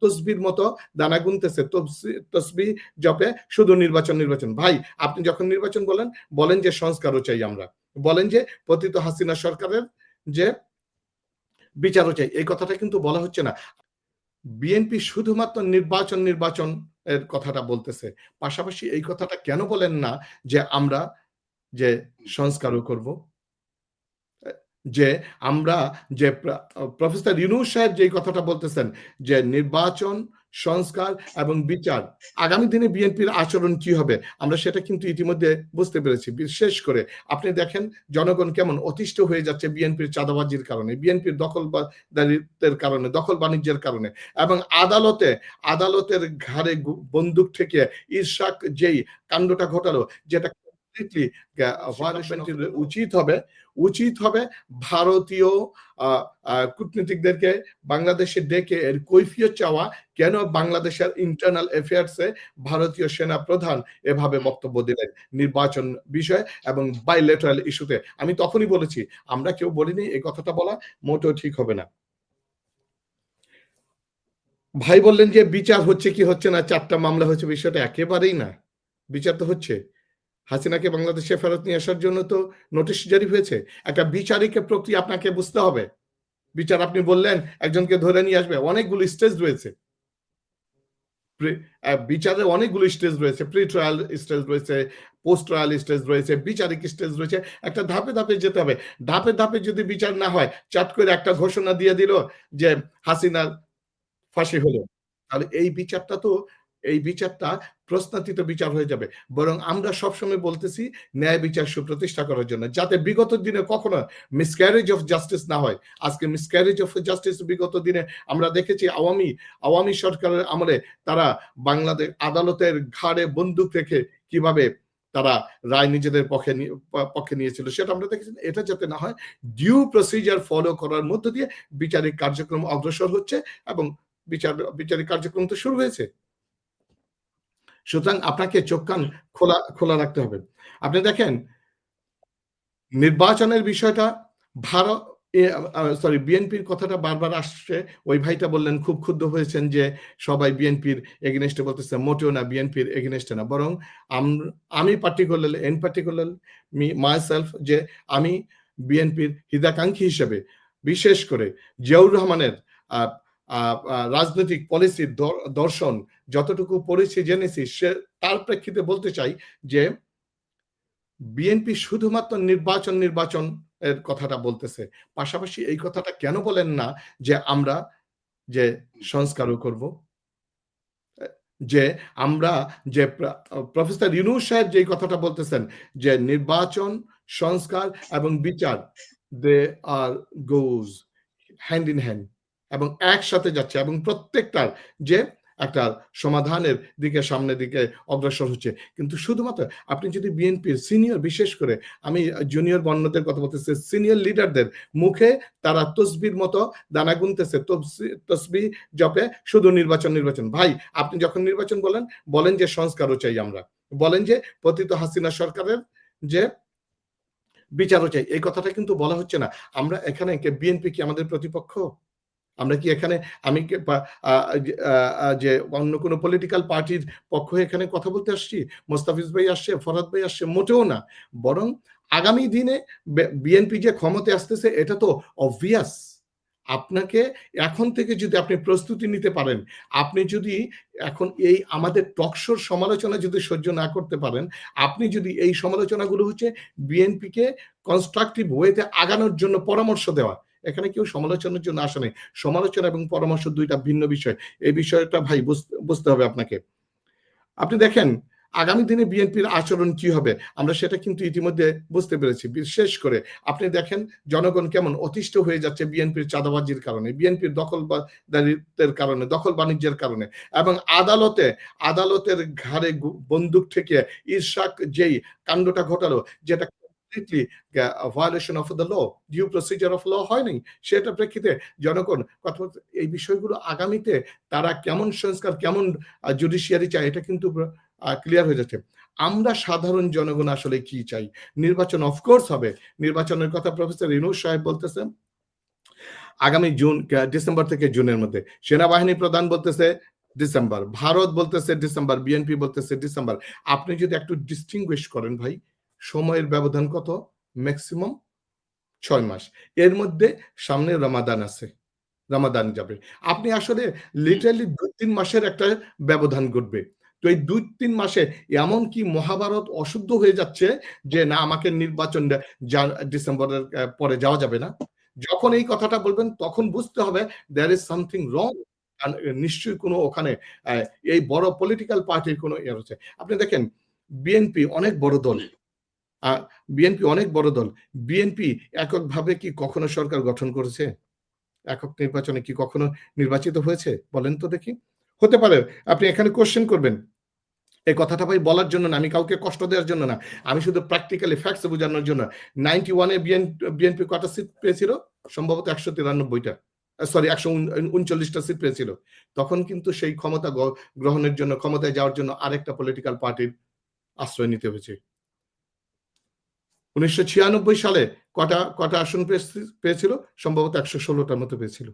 তসবির মতো দানা গুনতেছে, তসবি জপে শুধু নির্বাচন নির্বাচন। ভাই, আপনি যখন নির্বাচন বলেন যে সংস্কারও চাই আমরা, বলেন যে পতিত হাসিনা সরকারের যে বিচারও চাই। এই কথাটা কিন্তু বলা হচ্ছে না। বিএনপি শুধুমাত্র নির্বাচন এর কথাটা বলতেছে। পাশাপাশি এই কথাটা কেন বলেন না যে আমরা যে সংস্কারও করব? যে আমরা যে প্রফেসর ইউনূস সাহেব যেই কথাটা বলতেছেন যে নির্বাচন, সংস্কার এবং বিচার, আগামী দিনে বিএনপির আচরণ কি হবে আমরা সেটা কিন্তু ইতিমধ্যে বুঝতে পেরেছি। বিশেষ করে আপনি দেখেন জনগণ কেমন অতিষ্ঠ হয়ে যাচ্ছে বিএনপির চাঁদাবাজির কারণে, বিএনপির দখলদারিত্বের কারণে, দখল বাণিজ্যের কারণে, এবং আদালতের ঘাড়ে বন্দুক থেকে ইরশাক যেই কাণ্ডটা ঘটালো, যেটা কমপ্লিটলি উচিত হবে ভারতীয় কূটনীতিকদেরকে বাংলাদেশে ডেকে এর কৈফিয়ত চাওয়া, কেন বাংলাদেশের ইন্টারনাল অ্যাফেয়ার্সে ভারতীয় সেনা প্রধান এভাবে বক্তব্য দিলেন নির্বাচন বিষয়ে এবং বাইলেটারাল ইস্যুতে। আমি তখনই বলেছি, আমরা কেউ বলিনি এই কথাটা বলা মোটেও ঠিক হবে না। ভাই বললেন যে বিচার হচ্ছে কি হচ্ছে না, 4টা মামলা হয়েছে, বিষয়টা একেবারেই না। বিচার তো হচ্ছে। হাসিনাকে বাংলাদেশে ফেরত নিয়ে আসার জন্য তো নোটিশ জারি হয়েছে। একটা বিচারিক প্রক্রিয়া আপনাকে বুঝতে হবে। বিচার আপনি বললেন একজনকে ধরে নিয়ে আসবে, অনেকগুলো স্টেজ রয়েছে। বিচারের অনেকগুলো স্টেজ রয়েছে, প্রি ট্রায়াল স্টেজ রয়েছে, পোস্ট ট্রায়াল স্টেজ রয়েছে, বিচারিক স্টেজ রয়েছে। একটা ধাপে ধাপে যেতে হবে। ধাপে ধাপে যদি বিচার না হয়, চাট করে একটা ঘোষণা দিয়ে দিল যে হাসিনার ফাঁসি হলো, তাহলে এই বিচারটা প্রশ্নাতীত বিচার হয়ে যাবে। বরং আমরা সবসময় বলতেছি ন্যায় বিচার সুপ্রতিষ্ঠা করার জন্য, যাতে বিগত দিনে কখনো মিসক্যারেজ অফ জাস্টিস না হয়। আজকে মিসক্যারেজ অফ জাস্টিস বিগত দিনে আমরা দেখেছি আওয়ামী সরকারের আমলে তারা বাংলাদেশ আদালতের ঘাড়ে বন্দুক রেখে কিভাবে তারা রায় নিজেদের পক্ষে নিয়েছিল, সেটা আমরা দেখেছি। এটা যাতে না হয়, ডিউ প্রসিজার ফলো করার মধ্য দিয়ে বিচারিক কার্যক্রম অগ্রসর হচ্ছে এবং বিচারিক কার্যক্রম তো শুরু হয়েছে। সুতরাং আপনাকে চোখ কান খোলা রাখতে হবে। আপনি দেখেন নির্বাচনের বিষয়টা বিএনপির কথাটা বারবার আসছে। ওই ভাইটা বললেন, খুব ক্ষুব্ধ হয়েছেন যে সবাই বিএনপির এগেইনস্টে বলতেছে। মোটেও না, বিএনপির এগেইনস্টে না, বরং আমি পার্টিকুলারলি মাইসেলফ যে আমি বিএনপির হিতাকাঙ্ক্ষী হিসেবে, বিশেষ করে জিয়াউর রহমানের রাজনৈতিক পলিসির দর্শন যতটুকু পড়েছি জেনেছি, তার প্রেক্ষিতে বলতে চাই যে বিএনপি শুধুমাত্র নির্বাচন এর কথাটা বলতেছে। পাশাপাশি এই কথাটা কেন বলেন না যে আমরা যে সংস্কারও করব? যে আমরা যে প্রফেসর ইউনূস সাহেব যেই কথাটা বলতেছেন যে নির্বাচন, সংস্কার এবং বিচার, দে আর গোজ হ্যান্ড ইন হ্যান্ড এবং একসাথে যাচ্ছে, এবং প্রত্যেকটার যে একটা সমাধানের দিকে সামনের দিকে অগ্রসর হচ্ছে। কিন্তু শুধুমাত্র আপনি যদি বিএনপির সিনিয়র, বিশেষ করে আমি জুনিয়র বর্ণদের কথা বলতেছি, সিনিয়র লিডারদের মুখে তারা তসবির মতো দানা গুনতেছে, তসবি জপে শুধু নির্বাচন। ভাই, আপনি যখন নির্বাচন বলেন যে সংস্কারও চাই আমরা, বলেন যে পতিত হাসিনা সরকারের যে বিচারও চাই। এই কথাটা কিন্তু বলা হচ্ছে না। আমরা এখানে বিএনপি কি আমাদের প্রতিপক্ষ? আমরা কি এখানে আমি যে অন্য কোনো পলিটিক্যাল পার্টির পক্ষ এখানে কথা বলতে আসছি? মোস্তাফিজ ভাই আসছে, ফরহাদ ভাই আসছে, মোটেও না। বরং আগামী দিনে বিএনপি যে ক্ষমতায় আসতেছে এটা তো অবভিয়াস। আপনাকে এখন থেকে যদি আপনি প্রস্তুতি নিতে পারেন, আপনি যদি এখন এই আমাদের টকশোর সমালোচনা যদি সহ্য না করতে পারেন, আপনি যদি এই সমালোচনাগুলো হচ্ছে বিএনপিকে কনস্ট্রাকটিভ ওয়েতে আগানোর জন্য পরামর্শ দেওয়া, এখানে কেউ সমালোচনার জন্য আসে নাই। সমালোচনা এবং পরামর্শ দুইটা ভিন্ন বিষয়। এই বিষয়টা ভাই বুঝতে হবে আপনাকে। আপনি দেখেন আগামী দিনে বিএনপির আচরণ কি হবে আমরা সেটা কিন্তু ইতিমধ্যে বুঝতে পেরেছি। বিশেষ করে আপনি দেখেন জনগণ কেমন অতিষ্ঠ হয়ে যাচ্ছে বিএনপির চাঁদাবাজির কারণে, বিএনপির দখলদারিত্বের কারণে, দখল বাণিজ্যের কারণে, এবং আদালতের ঘাড়ে বন্দুক থেকে ইরশাক যেই কাণ্ডটা ঘটালো, যেটা completely violation of the law, due procedure of law হয়নি, সেটা প্রেক্ষিতে জনগণ কথা এই বিষয়গুলো আগামীতে তারা কেমন সংস্কার, কেমন জুডিশিয়ারি চায়, এটা কিন্তু ক্লিয়ার হয়ে যাচ্ছে। আমরা সাধারণ জনগণ আসলে কি চাই? নির্বাচন অফকোর্স হবে। নির্বাচনের কথা প্রফেসর ইউনূস সাহেব বলতেছেন। আগামী ডিসেম্বর থেকে জুনের মধ্যে। সেনাবাহিনী প্রধান বলতেছে ডিসেম্বর, ভারত বলতেছে ডিসেম্বর, বিএনপি বলতেছে ডিসেম্বর। আপনি যদি একটু ডিস্টিংগুইশ করেন ভাই, সময়ের ব্যবধান কত? ম্যাক্সিমাম 6 মাস। এর মধ্যে সামনে রমাদান আছে। রমাদান যাবে। আপনি আসলে লিটারালি ২-৩ মাসের একটা ব্যবধান ঘটবে। তো এই ২-৩ মাসে এমন কি মহাভারত অশুদ্ধ হয়ে যাচ্ছে যে না আমাকে নির্বাচন ডিসেম্বরের পরে যাওয়া যাবে না। যখন এই কথাটা বলবেন তখন বুঝতে হবে there is something wrong নিশ্চয়ই কোনো ওখানে আ এই বড় পলিটিক্যাল পার্টির কোনো ইয়ে হচ্ছে। আপনি দেখেন বিএনপি অনেক বড় দল। আ বিএনপি অনেক বড় দল। বিএনপি এককভাবে কি কখনো সরকার গঠন করেছে? একক নির্বাচনে কি কখনো নির্বাচিত হয়েছে? বলেন তো দেখি। হতে পারে আপনি এখানে কোয়েশ্চেন করবেন। এই কথাটা ভাই বলার জন্য না, আমি কাউকে কষ্ট দেওয়ার জন্য না। আমি শুধু প্র্যাকটিক্যালি ফ্যাক্টস বোঝানোর জন্য। 91 এ বিএনপি কয়টা সিট পেয়েছিল? সম্ভবত ১৯৩ টা। সরি ১৩৯ টা সিট পেয়েছিল। তখন কিন্তু সেই ক্ষমতা গ্রহণের জন্য, ক্ষমতায় যাওয়ার জন্য আরেকটা পলিটিক্যাল পার্টির আশ্রয় নিতে হয়েছে। ১৯৯৬ সালে কটা আসন পেয়েছিল? সম্ভবত ১১৬ টার মতো পেয়েছিল।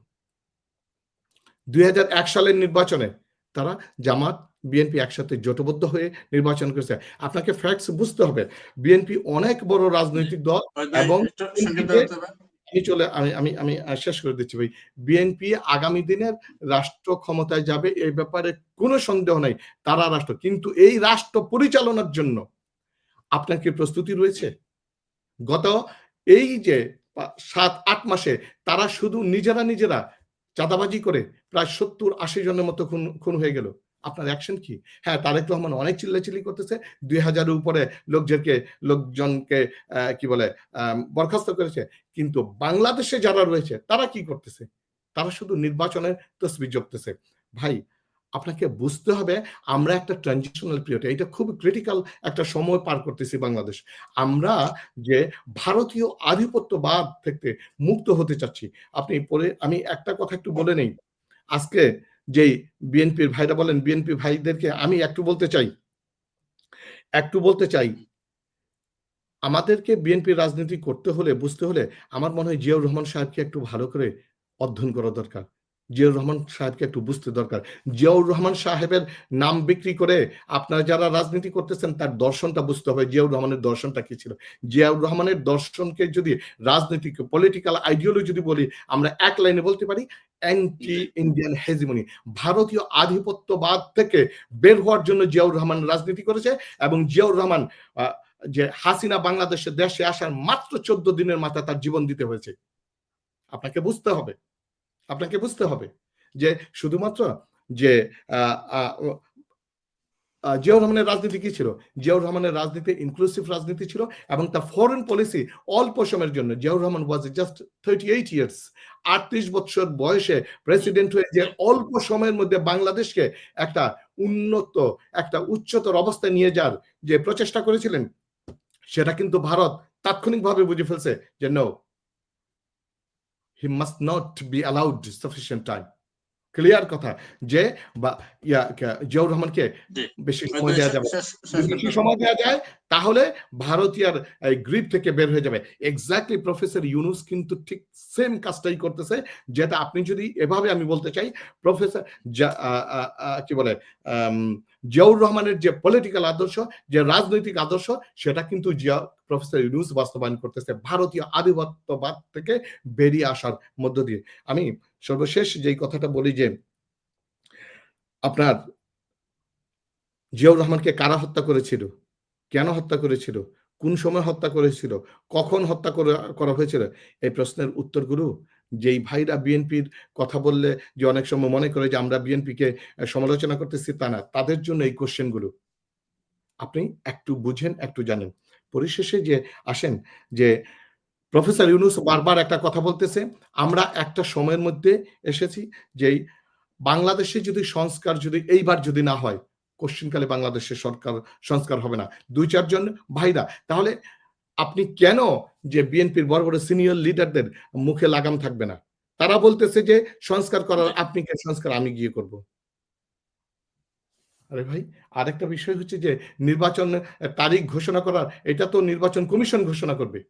২০০১ সালের নির্বাচনে তারা জামাত, বিএনপি একসাথে জোটবদ্ধ হয়ে নির্বাচন করেছে। আপনাকে ফ্যাক্টস বুঝতে হবে। বিএনপি অনেক বড় রাজনৈতিক দল এবং আমি শেষ করে দিচ্ছি ভাই। বিএনপি আগামী দিনের রাষ্ট্র ক্ষমতায় যাবে এই ব্যাপারে কোনো সন্দেহ নাই। তারা রাষ্ট্র। কিন্তু এই রাষ্ট্র পরিচালনার জন্য আপনার কি প্রস্তুতি রয়েছে? গত এই যে ৭-৮ মাসে তারা শুধু নিজেরা চাঁদাবাজি করে প্রায় ৭০-৮০ জনের মতো খুন হয়ে গেল। আপনার অ্যাকশন কি? হ্যাঁ, তারেক রহমান অনেক চিল্লাচিল্লি করতেছে। ২০০০ এর উপরে লোকজনকে কি বলে বরখাস্ত করেছে। কিন্তু বাংলাদেশে যারা রয়েছে তারা কি করতেছে? তারা শুধু নির্বাচনের তসবিহ জপতেছে। ভাই, আপনাকে বুঝতে হবে আমরা একটা ট্রানজিশনাল পিরিয়ড, এটা খুব ক্রিটিক্যাল একটা সময় পার করতেছি বাংলাদেশ। আমরা যে ভারতীয় আধিপত্যবাদ থেকে মুক্ত হতে চাচ্ছি। আমি একটা কথা একটু বলে নেই। আজকে যেই বিএনপির ভাইরা বলেন, বিএনপি ভাইদেরকে আমি একটু বলতে চাই, আমাদেরকে বিএনপির রাজনীতি করতে হলে, বুঝতে হলে আমার মনে হয় জিয়াউর রহমান সাহেবকে একটু ভালো করে অধ্যয়ন করা দরকার। জিয়াউর রহমান সাহেবকে একটু বুঝতে দরকার। জিয়াউর রহমান সাহেবের নাম বিক্রি করে আপনারা যারা রাজনীতি করতেছেন তার দর্শনটা বুঝতে হবে। জিয়াউর রহমানের দর্শনটা কি ছিল? জিয়াউর রহমানের দর্শনকে যদি রাজনৈতিক পলিটিক্যাল আইডিওলজি যদি বলি, আমরা এক লাইনে বলতে পারি অ্যান্টি ইন্ডিয়ান হেজিমনি। ভারতীয় আধিপত্যবাদ থেকে বের হওয়ার জন্য জিয়াউর রহমান রাজনীতি করেছে এবং জিয়াউর রহমান যে হাসিনা বাংলাদেশে দেশে আসার মাত্র ১৪ দিনের মাথায় তার জীবন দিতে হয়েছে। আপনাকে বুঝতে হবে যে শুধুমাত্র যে জিয়াউর রহমানের রাজনীতি কি ছিল? জিয়াউর রহমানের রাজনীতি ইনক্লুসিভ রাজনীতি ছিল এবং তার ফরেন পলিসি অল্প সময়ের জন্য। Ziaur Rahman was just 38 years, ৩৮ বছর বয়সে প্রেসিডেন্ট হয়ে যে অল্প সময়ের মধ্যে বাংলাদেশকে একটা উন্নত, একটা উচ্চতর অবস্থায় নিয়ে যাওয়ার যে প্রচেষ্টা করেছিলেন, সেটা কিন্তু ভারত তাৎক্ষণিকভাবে বুঝে ফেলছে যে no, he must not be allowed sufficient time. Clear কথা যে জিয়াউর রহমানকে বেশি সময় দেওয়া যাবে, বেশি সময় দেওয়া যায় তাহলে ভারতীয় গ্রিপ থেকে বের হয়ে যাবে। এক্স্যাক্টলি প্রফেসর ইউনুস কিন্তু ঠিক সেম কাজটাই করতেছে, যেটা আপনি যদি এভাবে আমি বলতে চাই, প্রফেসর কি বলে জিয়াউর রহমানের যে পলিটিক্যাল আদর্শ, যে রাজনৈতিক আদর্শ, সেটা কিন্তু প্রফেসর ইউনুস বাস্তবায়ন করতেছে ভারতীয় আধিপত্যবাদ থেকে বেরিয়ে আসার মধ্য দিয়ে। আমি সর্বশেষ যেই কথাটা বলি যে আপনার জিয়াউর রহমানকে কারা হত্যা করেছিল? কেন হত্যা করেছিল? কোন সময় হত্যা করেছিল? কখন হত্যা করা হয়েছিল? এই প্রশ্নের উত্তরগুলো যেই ভাইরা বিএনপির কথা বললে যে অনেক সময় মনে করে যে আমরা বিএনপিকে সমালোচনা করতেছি, তা না। তাদের জন্য এই কোয়েশ্চেন গুলো। আপনি একটু বুঝেন, একটু জানেন। পরিশেষে যে আসেন যে প্রফেসর ইউনুস বারবার একটা কথা বলতেছে, আমরা একটা সময়ের মধ্যে এসেছি যেই বাংলাদেশে যদি সংস্কার এইবার যদি না হয়, কশ্চিনকালে বাংলাদেশের সংস্কার হবে না। ২-৪ জন ভাইরা, তাহলে আপনি কেন যে বিএনপির বড় সিনিয়র লিডারদের মুখে লাগাম থাকবে না? তারা বলতেছে যে সংস্কার করার আপনি কে, সংস্কার আমি গিয়ে করব। আরে ভাই, আরেকটা বিষয় হচ্ছে যে নির্বাচন তারিখ ঘোষণা করার, এটা তো নির্বাচন কমিশন ঘোষণা করবে।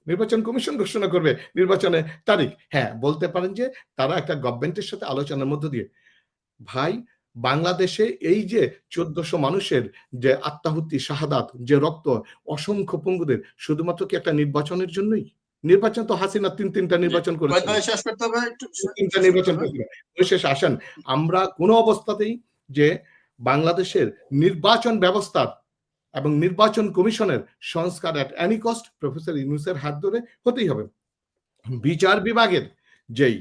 নির্বাচন কমিশন ঘোষণা করবে নির্বাচনের তারিখ। হ্যাঁ, বলতে পারেন যে তারা একটা গভর্নমেন্টের সাথে আলোচনার মধ্য দিয়ে। ভাই, বাংলাদেশে এই যে ১৪০০ মানুষের যে আত্মাহুতি, শাহাদাত, যে রক্ত, অসংখ্য পঙ্গুদের শুধুমাত্র কি একটা নির্বাচনের জন্যই? নির্বাচন তো হাসিনা ৩টা নির্বাচন করেছিল। শেষ করতে হবে, ৩টা নির্বাচন করেছিল। পরিশেষে আসেন, আমরা কোন অবস্থাতেই যে বাংলাদেশের নির্বাচন ব্যবস্থার এবং নির্বাচন কমিশনের সংস্কার এট এনি কস্ট প্রফেসর ইউনূসের হাত ধরে হতেই হবে। বিচার বিভাগের যেই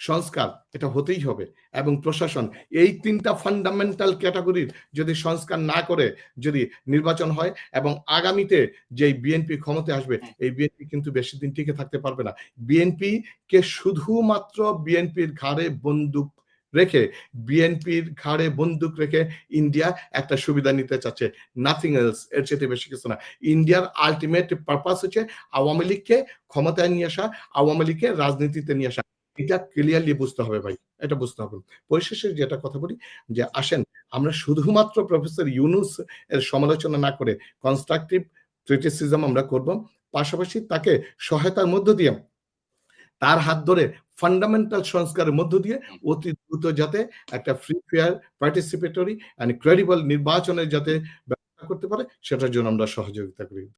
সংস্কার, এটা হতেই হবে। এবং প্রশাসন, এই ৩টা ফান্ডামেন্টাল ক্যাটাগরির যদি সংস্কার না করে যদি নির্বাচন হয়, এবং আগামীতে যেই বিএনপি ক্ষমতায় আসবে, এই বিএনপি কিন্তু বেশি দিন টিকে থাকতে পারবে না। বিএনপি কে শুধুমাত্র বিএনপির ঘাড়ে বন্দুক রেখে, বিএনপির ঘাড়ে বন্দুক রেখে ইন্ডিয়া একটা সুবিধা নিতে চাচ্ছে, নাথিং এলস। এর চেয়ে বেশি কিছু না। ইন্ডিয়ার আলটিমেট পারপাস হচ্ছে আওয়ামী লীগকে ক্ষমতায় নিয়ে আসা, আওয়ামী লীগকে রাজনীতিতে নিয়ে আসা। এটা ক্লিয়ারলি বুঝতে হবে ভাই, এটা বুঝতে হবে। পরিশেষে যেটা কথা বলি যে আসেন, আমরা শুধুমাত্র প্রফেসর ইউনূস এর সমালোচনা না করে কনস্ট্রাকটিভ ক্রিটিসিজম আমরা করব, পাশাপাশি তাকে সহায়তার মধ্য দিয়ে, তার হাত ধরে ফান্ডামেন্টাল সংস্কারের মধ্য দিয়ে অতি দ্রুত যাতে একটা free, fair, participatory and credible নির্বাচনের যাতে ব্যবস্থা করতে পারে, সেটার জন্য আমরা সহযোগিতা করি।